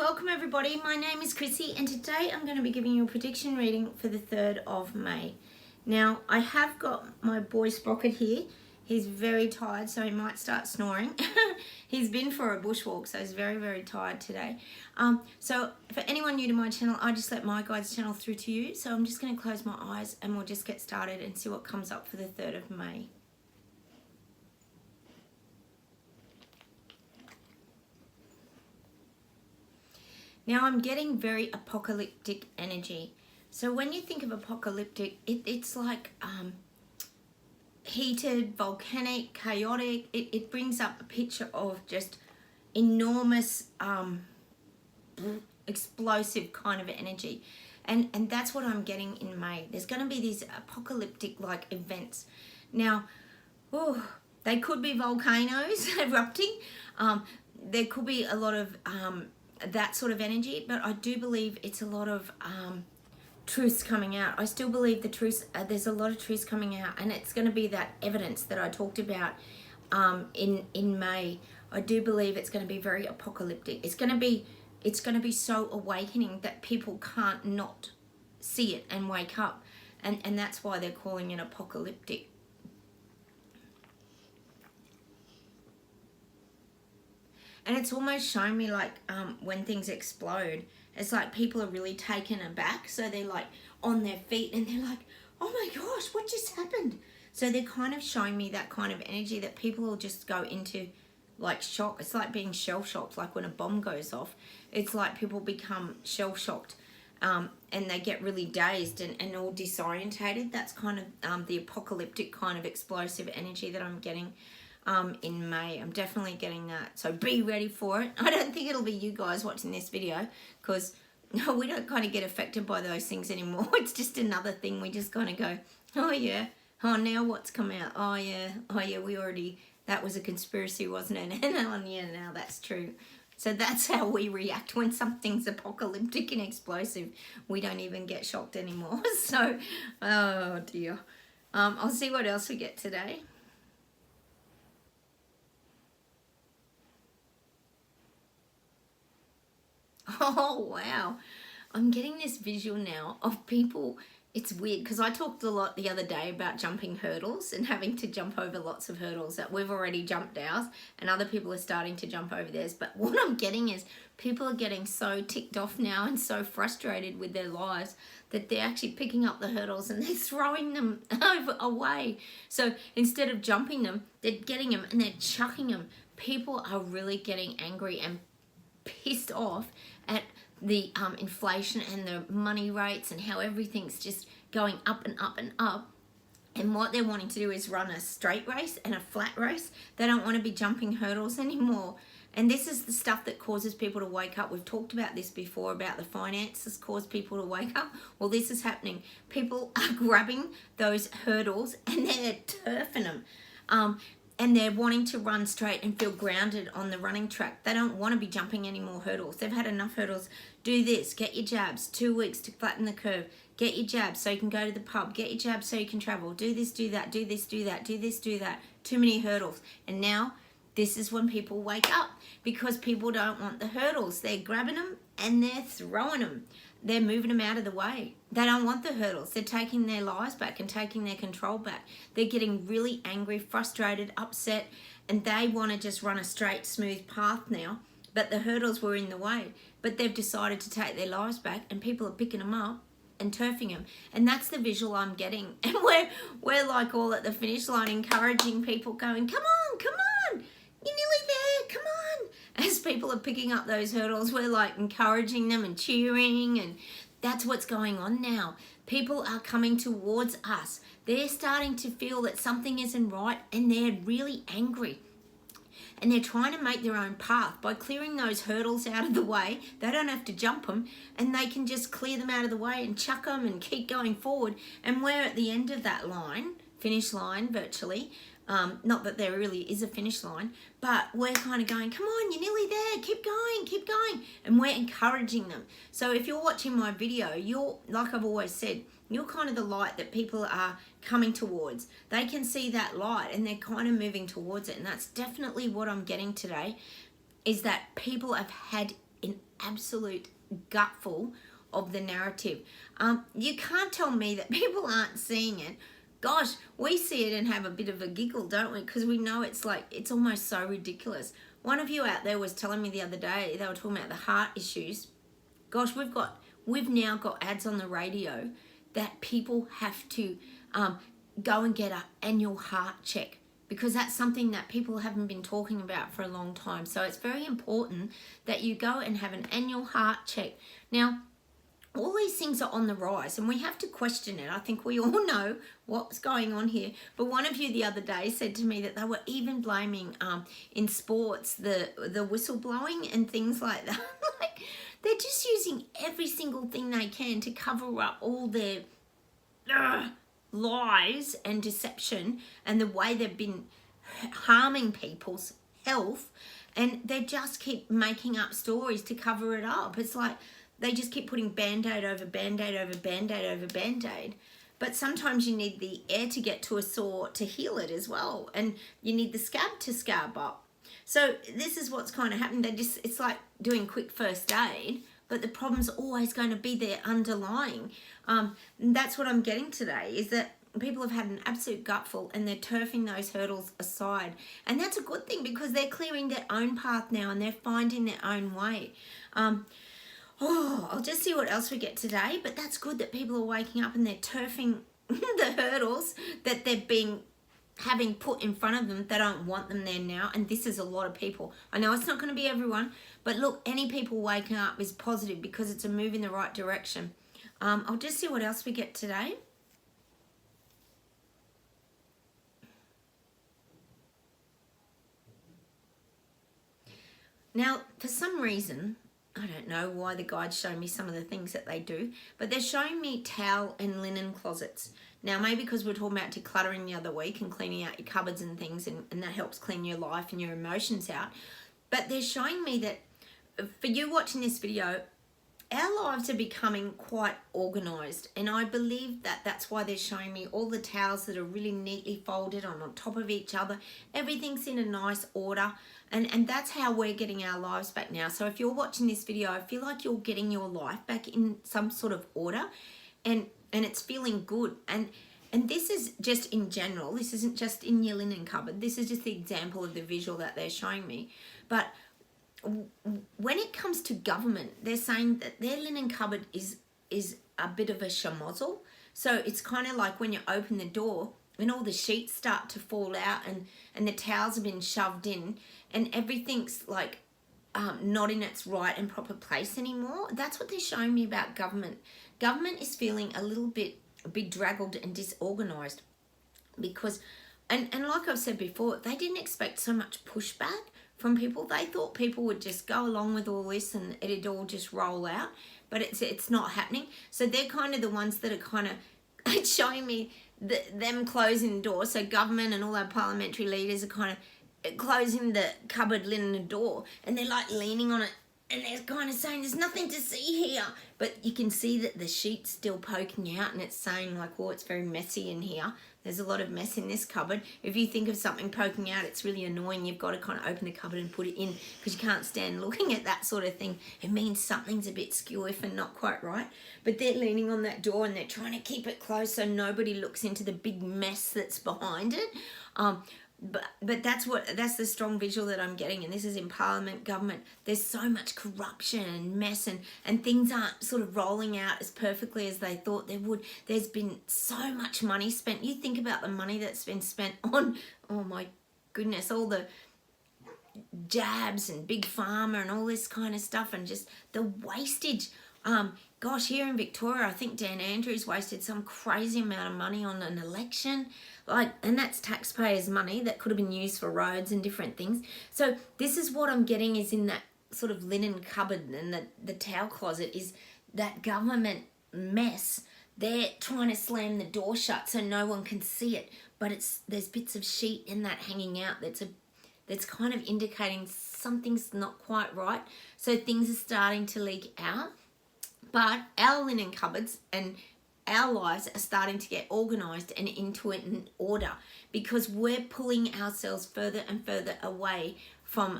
welcome everybody. My name is Chrissy and today I'm going to be giving you a prediction reading for the 3rd of May. Now, I have got my boy Sprocket here. He's very tired, so he might start snoring. He's been for a bushwalk, so he's very, very tired today. So for anyone new to my channel, I just let my guides channel through to you. So I'm just going to close my eyes and we'll just get started and see what comes up for the 3rd of May. Now I'm getting very apocalyptic energy. So when you think of apocalyptic, it's like heated, volcanic, chaotic. It brings up a picture of just enormous, explosive kind of energy. And that's what I'm getting in May. There's going to be these apocalyptic like events. Now, they could be volcanoes erupting. There could be a lot of that sort of energy, but I do believe it's a lot of truths coming out. I still believe the truths, there's a lot of truths coming out, and it's going to be that evidence that I talked about in May. I do believe it's going to be very apocalyptic. It's going to be so awakening that people can't not see it and wake up, and that's why they're calling it apocalyptic. And it's almost showing me like when things explode, it's like people are really taken aback. So they're like on their feet and they're like, oh my gosh, what just happened? So they're kind of showing me that kind of energy that people will just go into like shock. It's like being shell shocked, like when a bomb goes off. It's like people become shell shocked and they get really dazed and all disorientated. That's kind of the apocalyptic kind of explosive energy that I'm getting in May. I'm definitely getting that, so be ready for it. I don't think it'll be you guys watching this video because we don't kind of get affected by those things anymore. It's just another thing. We just kind of go, oh yeah, oh now what's come out, oh yeah, we already, that was a conspiracy, wasn't it? And oh yeah, now that's true. So that's how we react when something's apocalyptic and explosive. We don't even get shocked anymore. So oh dear. I'll see what else we get today. Oh, wow. I'm getting this visual now of people. It's weird because I talked a lot the other day about jumping hurdles and having to jump over lots of hurdles that we've already jumped ours and other people are starting to jump over theirs. But what I'm getting is people are getting so ticked off now and so frustrated with their lives that they're actually picking up the hurdles and they're throwing them away. So instead of jumping them, they're getting them and they're chucking them. People are really getting angry and pissed off at the inflation and the money rates and how everything's just going up and up and up. And what they're wanting to do is run a straight race and a flat race. They don't want to be jumping hurdles anymore. And this is the stuff that causes people to wake up. We've talked about this before, about the finances cause people to wake up. Well, this is happening. People are grabbing those hurdles and they're turfing them. And they're wanting to run straight and feel grounded on the running track. They don't want to be jumping any more hurdles. They've had enough hurdles. Do this. Get your jabs. 2 weeks to flatten the curve. Get your jabs so you can go to the pub. Get your jabs so you can travel. Do this, do that. Do this, do that. Do this, do that. Too many hurdles. And now this is when people wake up because people don't want the hurdles. They're grabbing them and they're throwing them. They're moving them out of the way. They don't want the hurdles. They're taking their lives back and taking their control back. They're getting really angry, frustrated, upset, and they want to just run a straight, smooth path now, but the hurdles were in the way. But they've decided to take their lives back, and people are picking them up and turfing them. And that's the visual I'm getting. And we're like all at the finish line encouraging people, going, come on, come on. You're nearly there, come on. As people are picking up those hurdles, we're like encouraging them and cheering, and that's what's going on now. People are coming towards us. They're starting to feel that something isn't right and they're really angry. And they're trying to make their own path by clearing those hurdles out of the way. They don't have to jump them and they can just clear them out of the way and chuck them and keep going forward. And we're at the end of that line, finish line virtually. Not that there really is a finish line, but we're kind of going, come on, you're nearly there, keep going, and we're encouraging them. So if you're watching my video, you're, like I've always said, you're kind of the light that people are coming towards. They can see that light and they're kind of moving towards it, and that's definitely what I'm getting today, is that people have had in absolute gutful of the narrative. You can't tell me that people aren't seeing it. Gosh, we see it and have a bit of a giggle, don't we? Because we know it's like, it's almost so ridiculous. One of you out there was telling me the other day, they were talking about the heart issues. Gosh, we've now got ads on the radio that people have to go and get an annual heart check, because that's something that people haven't been talking about for a long time. So it's very important that you go and have an annual heart check. Now, all these things are on the rise and we have to question it. I think we all know what's going on here. But one of you the other day said to me that they were even blaming in sports the whistle blowing and things like that. Like, they're just using every single thing they can to cover up all their lies and deception and the way they've been harming people's health, and they just keep making up stories to cover it up. It's like they just keep putting band-aid over band-aid over band-aid over band-aid. But sometimes you need the air to get to a sore to heal it as well, and you need the scab to scab up. So this is what's kind of happened. It's like doing quick first aid, but the problem's always going to be there underlying. And that's what I'm getting today, is that people have had an absolute gutful and they're turfing those hurdles aside. And that's a good thing, because they're clearing their own path now and they're finding their own way. I'll just see what else we get today. But that's good that people are waking up and they're turfing the hurdles that they've been having put in front of them. They don't want them there now. And this is a lot of people. I know it's not going to be everyone, but look, any people waking up is positive because it's a move in the right direction. I'll just see what else we get today. Now, for some reason, I don't know why the guides show me some of the things that they do, but they're showing me towel and linen closets. Now, maybe because we're talking about decluttering the other week and cleaning out your cupboards and things, and that helps clean your life and your emotions out. But they're showing me that for you watching this video, our lives are becoming quite organised, and I believe that that's why they're showing me all the towels that are really neatly folded on top of each other. Everything's in a nice order, and that's how we're getting our lives back now. So if you're watching this video, I feel like you're getting your life back in some sort of order, and it's feeling good. And this is just in general. This isn't just in your linen cupboard. This is just the example of the visual that they're showing me. But when it comes to government, they're saying that their linen cupboard is a bit of a schmozzle. So it's kind of like when you open the door and all the sheets start to fall out and the towels have been shoved in and everything's like not in its right and proper place anymore. That's what they're showing me about government. Government is feeling a little bit bedraggled and disorganized because, and like I've said before, they didn't expect so much pushback from people. They thought people would just go along with all this and it'd all just roll out, but it's not happening. So they're kind of the ones that are kind of showing me them closing the door. So government and all our parliamentary leaders are kind of closing the cupboard linen door, and they're like leaning on it, and they're kind of saying there's nothing to see here, but you can see that the sheet's still poking out, and it's saying like, oh, it's very messy in here. There's a lot of mess in this cupboard. If you think of something poking out, it's really annoying. You've got to kind of open the cupboard and put it in, because you can't stand looking at that sort of thing. It means something's a bit skewiff and not quite right. But they're leaning on that door and they're trying to keep it closed so nobody looks into the big mess that's behind it. But that's the strong visual that I'm getting, and this is in Parliament, government. There's so much corruption and mess, and things aren't sort of rolling out as perfectly as they thought they would. There's been so much money spent. You think about the money that's been spent on, oh my goodness, all the jabs and big pharma and all this kind of stuff, and just the wastage. Gosh, here in Victoria, I think Dan Andrews wasted some crazy amount of money on an election. And that's taxpayers' money that could have been used for roads and different things. So this is what I'm getting is in that sort of linen cupboard and the towel closet is that government mess. They're trying to slam the door shut so no one can see it, but there's bits of sheet in that hanging out that's kind of indicating something's not quite right. So things are starting to leak out. But our linen cupboards and our lives are starting to get organised and into it in order, because we're pulling ourselves further and further away from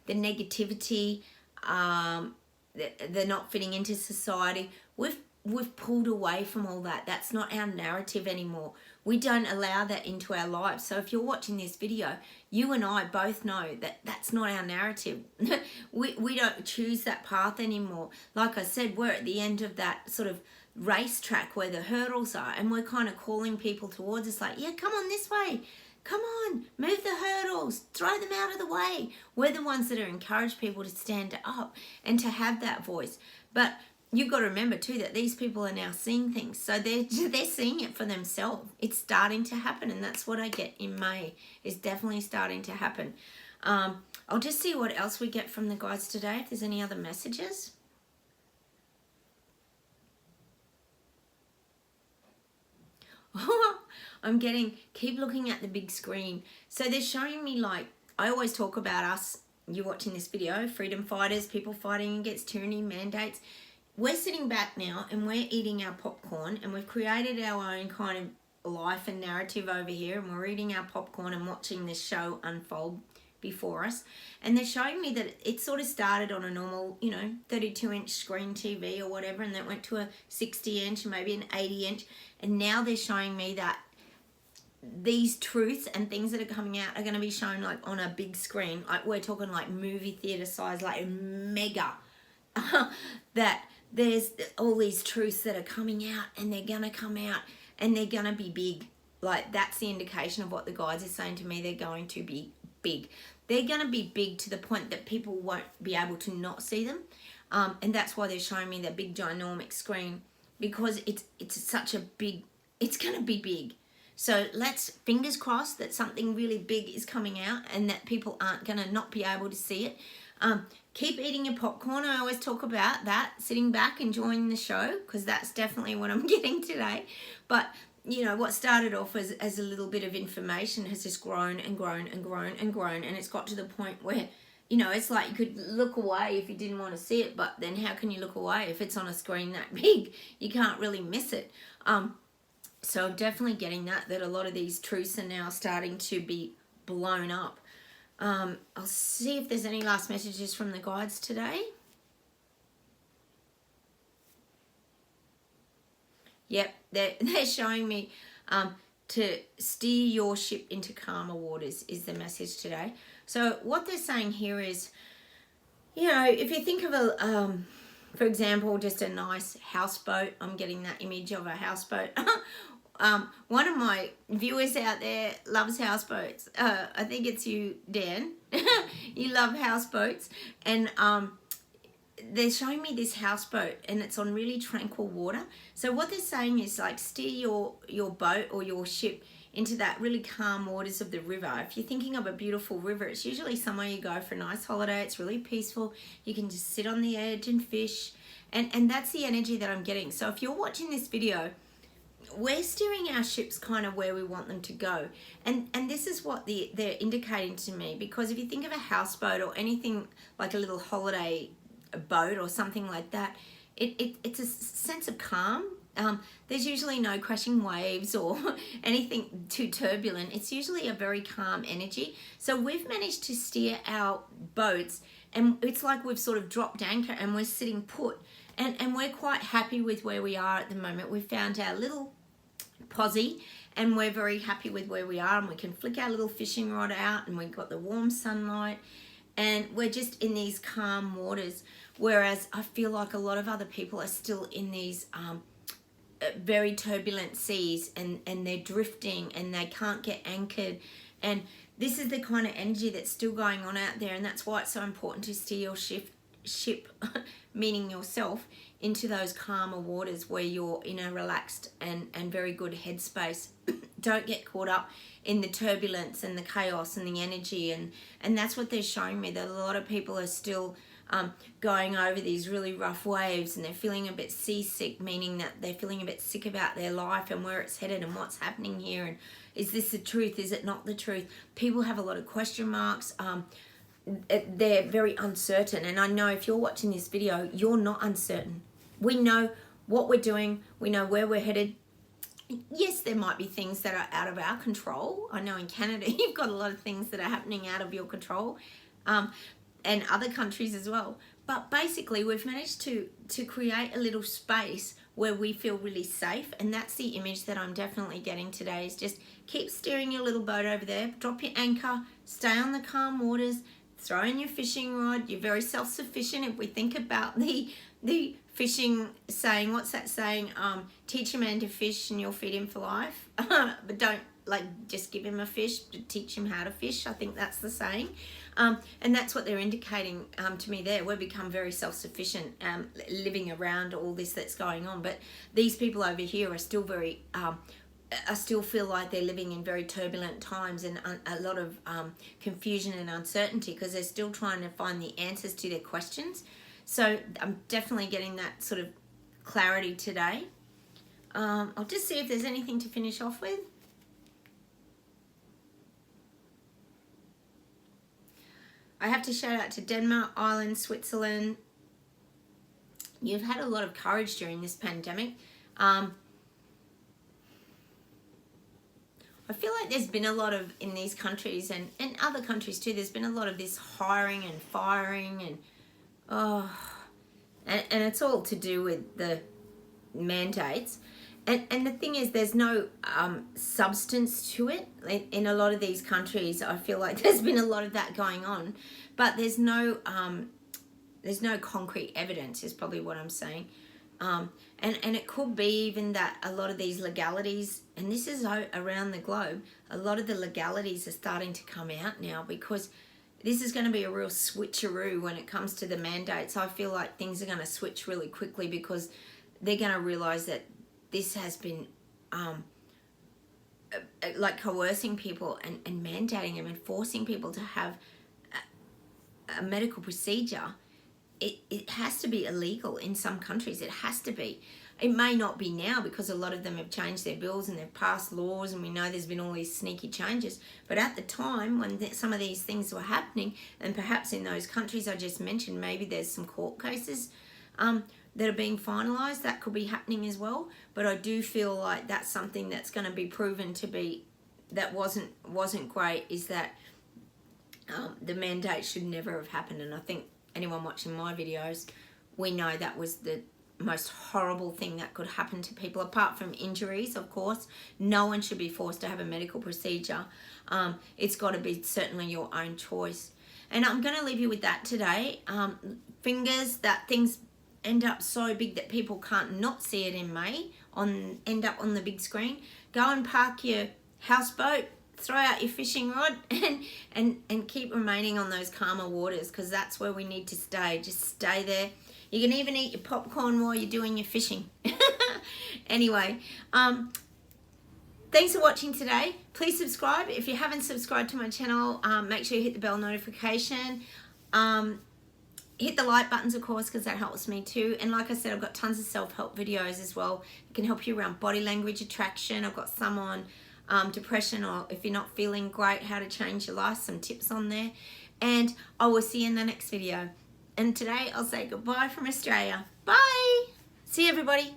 the negativity, they're not fitting into society. We've pulled away from all that. That's not our narrative anymore. We don't allow that into our lives. So if you're watching this video, you and I both know that that's not our narrative. we don't choose that path anymore. Like I said, we're at the end of that sort of racetrack where the hurdles are, and we're kind of calling people towards us like, yeah, come on this way. Come on, move the hurdles, throw them out of the way. We're the ones that are encourage people to stand up and to have that voice. But you've got to remember too that these people are now seeing things, so they're seeing it for themselves. It's starting to happen, and that's what I get in May. It's definitely starting to happen. I'll just see what else we get from the guides today, if there's any other messages. I'm getting, keep looking at the big screen. So they're showing me, like, I always talk about us, you watching this video, freedom fighters, people fighting against tyranny, mandates. We're sitting back now and we're eating our popcorn, and we've created our own kind of life and narrative over here, and we're eating our popcorn and watching this show unfold before us. And they're showing me that it sort of started on a normal, 32-inch screen TV or whatever, and then went to a 60-inch, maybe an 80-inch, and now they're showing me that these truths and things that are coming out are going to be shown like on a big screen. Like, we're talking like movie theater size, like mega. That there's all these truths that are coming out, and they're going to come out, and they're going to be big. Like, that's the indication of what the guides are saying to me. They're going to be big. They're going to be big to the point that people won't be able to not see them. And that's why they're showing me that big ginormic screen, because it's such a big, it's going to be big. So let's, fingers crossed that something really big is coming out and that people aren't going to not be able to see it. Keep eating your popcorn. I always talk about that, sitting back, enjoying the show, because that's definitely what I'm getting today. But, what started off as a little bit of information has just grown and grown and grown and grown. And it's got to the point where, it's like you could look away if you didn't want to see it. But then how can you look away if it's on a screen that big? You can't really miss it. So I'm definitely getting that a lot of these truths are now starting to be blown up. I'll see if there's any last messages from the guides today. Yep, they're showing me to steer your ship into calmer waters is the message today. So what they're saying here is, if you think of for example, just a nice houseboat. I'm getting that image of a houseboat. One of my viewers out there loves houseboats. I think it's you, Dan. You love houseboats. And they're showing me this houseboat, and it's on really tranquil water. So what they're saying is, like, steer your boat or your ship into that really calm waters of the river. If you're thinking of a beautiful river, it's usually somewhere you go for a nice holiday. It's really peaceful. You can just sit on the edge and fish. And that's the energy that I'm getting. So if you're watching this video, we're steering our ships kind of where we want them to go. And this is what they're indicating to me, because if you think of a houseboat or anything like a little holiday boat or something like that, it's a sense of calm. There's usually no crashing waves or anything too turbulent. It's usually a very calm energy. So we've managed to steer our boats, and it's like we've sort of dropped anchor and we're sitting put. And we're quite happy with where we are at the moment. We've found our little posse, and we're very happy with where we are, and we can flick our little fishing rod out, and we've got the warm sunlight, and we're just in these calm waters. Whereas I feel like a lot of other people are still in these very turbulent seas, and they're drifting and they can't get anchored. And this is the kind of energy that's still going on out there, and that's why it's so important to steer your ship meaning yourself, into those calmer waters where you're in a relaxed and very good headspace. Don't get caught up in the turbulence and the chaos and the energy, and that's what they're showing me, that a lot of people are still going over these really rough waves, and they're feeling a bit seasick, meaning that they're feeling a bit sick about their life and where it's headed and what's happening here, and is this the truth, is it not the truth? People have a lot of question marks. They're very uncertain, and I know if you're watching this video, you're not uncertain. We know what we're doing, we know where we're headed. Yes, there might be things that are out of our control. I know in Canada you've got a lot of things that are happening out of your control, and other countries as well. But basically, we've managed to create a little space where we feel really safe, and that's the image that I'm definitely getting today. Is just keep steering your little boat over there, drop your anchor, stay on the calm waters, throw in your fishing rod. You're very self-sufficient. If we think about the fishing saying, what's that saying? Teach a man to fish and you'll feed him for life. But don't just give him a fish, but teach him how to fish. I think that's the saying. And that's what they're indicating to me there. We've become very self-sufficient living around all this that's going on. But these people over here are still very... I still feel like they're living in very turbulent times and a lot of confusion and uncertainty because they're still trying to find the answers to their questions. So I'm definitely getting that sort of clarity today. I'll just see if there's anything to finish off with. I have to shout out to Denmark, Ireland, Switzerland. You've had a lot of courage during this pandemic. I feel like there's been a lot of, in these countries and other countries too, there's been a lot of this hiring and firing and it's all to do with the mandates. And the thing is, there's no substance to it. In a lot of these countries, I feel like there's been a lot of that going on, but there's no concrete evidence is probably what I'm saying. And it could be even that a lot of these legalities, and this is around the globe, a lot of the legalities are starting to come out now because this is going to be a real switcheroo when it comes to the mandates. I feel like things are going to switch really quickly because they're going to realise that this has been like coercing people and mandating them and forcing people to have a medical procedure. It has to be illegal in some countries. It has to be. It may not be now because a lot of them have changed their bills and they've passed laws and we know there's been all these sneaky changes. But at the time when some of these things were happening, and perhaps in those countries I just mentioned, maybe there's some court cases that are being finalised. That could be happening as well. But I do feel like that's something that's going to be proven to be, that wasn't great, is that the mandate should never have happened. And I think anyone watching my videos, we know that was the most horrible thing that could happen to people, apart from injuries, of course. No one should be forced to have a medical procedure. It's got to be certainly your own choice. And I'm going to leave you with that today. Fingers that things end up so big that people can't not see it in May, end up on the big screen. Go and park your houseboat, throw out your fishing rod and keep remaining on those calmer waters, because that's where we need to stay. Just stay there. You can even eat your popcorn while you're doing your fishing. Anyway, thanks for watching today. Please subscribe. If you haven't subscribed to my channel, make sure you hit the bell notification. Hit the like buttons, of course, because that helps me too. And like I said, I've got tons of self-help videos as well. It can help you around body language, attraction. I've got some on depression, or if you're not feeling great, how to change your life, some tips on there. And I will see you in the next video. And today I'll say goodbye from Australia. Bye. See you, everybody.